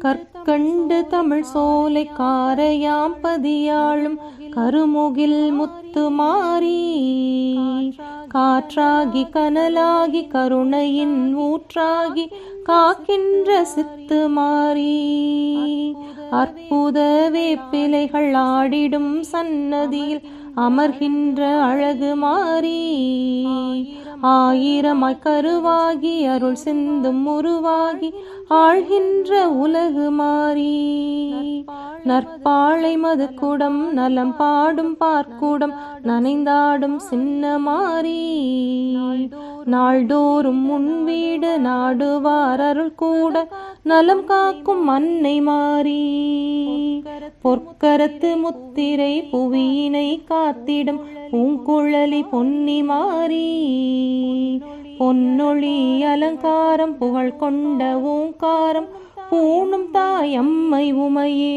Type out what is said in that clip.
கற்கண்டு தமிழ் சோலை காரையாம் பதியாளும் கருமுகில் முத்து மாறி காற்றாகி கனலாகி கருணையின் ஊற்றாகி காக்கின்ற சித்து மாறி அற்புத வேப்பிலைகள் ஆடிடும் சன்னதியில் அமர்கின்ற அழகு மாறி ஆயிரமாய் கருவாகி அருள் சிந்தும் உருவாகி ஆழ்கின்ற உலகு மாறி நற்பாளை மதுக்குடம் நலம் பாடும் பார்க்குடம் நனைந்தாடும் சின்ன மாறி நாள்தோறும் முன் வீடு நாடுவார் அருள் கூட நலம் காக்கும் அன்னை மாறி பொற்கரத்து முத்திரை புவியினை காத்திடும் பூங்குழலி பொன்னி மாறி பொன்னொழி அலங்காரம் புகழ் கொண்ட ஓங்காரம் பூணும் தாயம்மை உமையே.